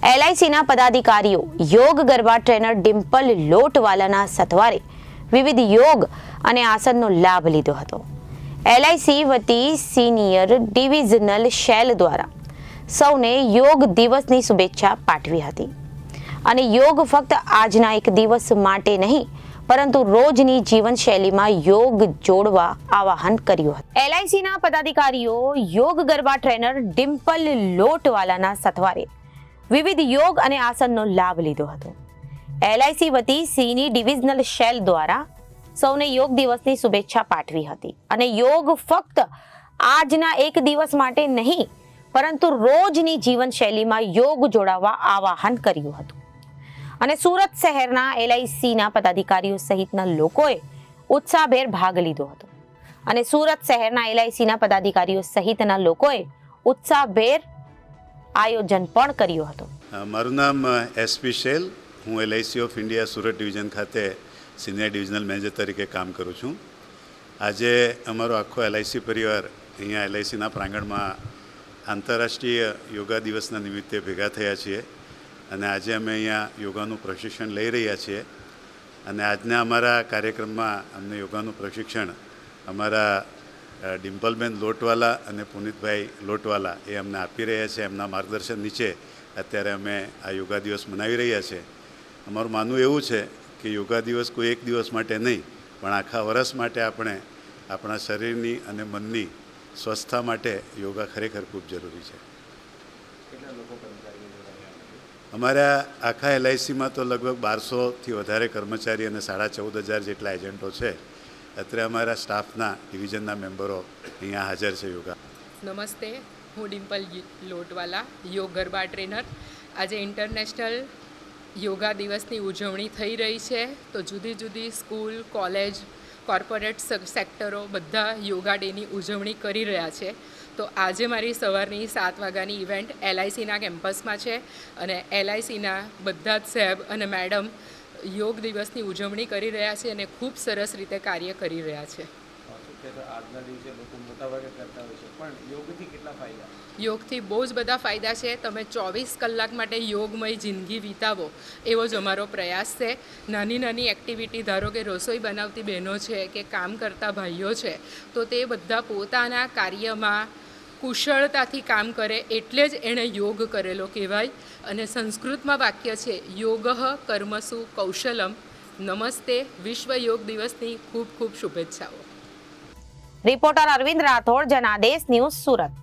એલઆઈસીના પદાધિકારીઓ યોગ ગરબા ટ્રેનર ડિમ્પલ લોટવાલાના સથવારે વિવિધ યોગ અને આસનનો લાભ લીધો હતો. એલઆઈસી વતી સિનિયર ડિવિઝનલ શેલ દ્વારા સૌને યોગ દિવસની શુભેચ્છા પાઠવી હતી અને યોગ ફક્ત આજના એક દિવસ માટે નહીં પરંતુ રોજની જીવનશૈલીમાં યોગ જોડવા આહ્વાન કર્યું હતું. એલઆઈસીના પદાધિકારીઓ યોગ ગરબા ટ્રેનર ડિમ્પલ લોટવાલાના સથવારે વિવિધ યોગ અને આસનનો લાભ લીધો હતો. એલઆઈસી વતી સીની ડિવિઝનલ શેલ દ્વારા સૌને યોગ દિવસની શુભેચ્છા પાઠવી હતી અને યોગ ફક્ત આજના એક દિવસ માટે નહીં પરંતુ રોજની જીવનશૈલીમાં યોગ જોડાવા આહ્વાન કર્યું હતું. અને સુરત શહેરના એલઆઈસીના પદાધિકારીઓ સહિતના લોકોએ ઉત્સાહભેર ભાગ લીધો હતો અને સુરત શહેરના એલઆઈસીના પદાધિકારીઓ સહિતના લોકોએ ઉત્સાહભેર આયોજન પણ કર્યું હતું. મારું નામ એસપી શેલ, હું LIC of India Surat division ખાતે સિનિયર ડિવિઝનલ મેનેજર તરીકે કામ કરું છું. આજે અમારો આખો એલઆઈસી પરિવાર અહીંયા એલઆઈસીના પ્રાંગણમાં આંતરરાષ્ટ્રીય યોગા દિવસના નિમિત્તે ભેગા થયા છીએ અને આજે અમે અહીંયા યોગાનું પ્રશિક્ષણ લઈ રહ્યા છીએ અને આજના અમારા કાર્યક્રમમાં અમને યોગાનું પ્રશિક્ષણ અમારા ડિમ્પલબેન લોટવાલા અને પુનિતભાઈ લોટવાલા એ અમને આપી રહ્યા છે. એમના માર્ગદર્શન નીચે અત્યારે અમે આ યોગા દિવસ મનાવી રહ્યા છીએ. અમારું માનવું એવું છે કે યોગા દિવસ કોઈ એક દિવસ માટે નહીં પણ આખા વર્ષ માટે આપણે આપણા શરીરની અને મનની સ્વસ્થતા માટે યોગા ખરેખર ખૂબ જરૂરી છે. અમારા આખા એલઆઈસીમાં તો લગભગ 1200થી વધારે કર્મચારી અને 14,500 જેટલા એજન્ટો છે. અત્યારે અમારા સ્ટાફના ડિવિઝનના મેમ્બરો અહીંયા હાજર છે. યોગા નમસ્તે, હું ડિમ્પલ લોટવાલા, યોગ ગરબા ટ્રેનર. આજે ઇન્ટરનેશનલ યોગા દિવસની ઉજવણી થઈ રહી છે તો જુદી જુદી સ્કૂલ, કોલેજ, કોર્પોરેટ સેક્ટરો બધા યોગા ડેની ઉજવણી કરી રહ્યા છે. તો આજે મારી સવારની 7 વાગ્યાની ઇવેન્ટ એલઆઈસીના કેમ્પસમાં છે અને એલઆઈસીના બધા જ સાહેબ અને મેડમ યોગ દિવસની ઉજવણી કરી રહ્યા છે અને ખૂબ સરસ રીતે કાર્ય કરી રહ્યા છે. આજના દિવસે લોકો મોટાભાગે કરતા હોય છે, પણ યોગથી કેટલા ફાયદા? યોગથી બહુ જ બધા ફાયદા છે. તમે 24 કલાક માટે યોગમય જિંદગી વિતાવો એવો જ અમારો પ્રયાસ છે. નાની નાની એક્ટિવિટી, ધારો કે રસોઈ બનાવતી બહેનો છે કે કામ કરતા ભાઈઓ છે, તો તે બધા પોતાના કાર્યમાં કુશળતાથી કામ કરે એટલે જ એણે યોગ કરેલો કહેવાય. અને સંસ્કૃતમાં વાક્ય છે યોગઃ કર્મસુ કૌશલમ. નમસ્તે. વિશ્વ યોગ દિવસની ખૂબ ખૂબ શુભેચ્છાઓ. Reporter Arvind Rathod, Janadesh news, Surat.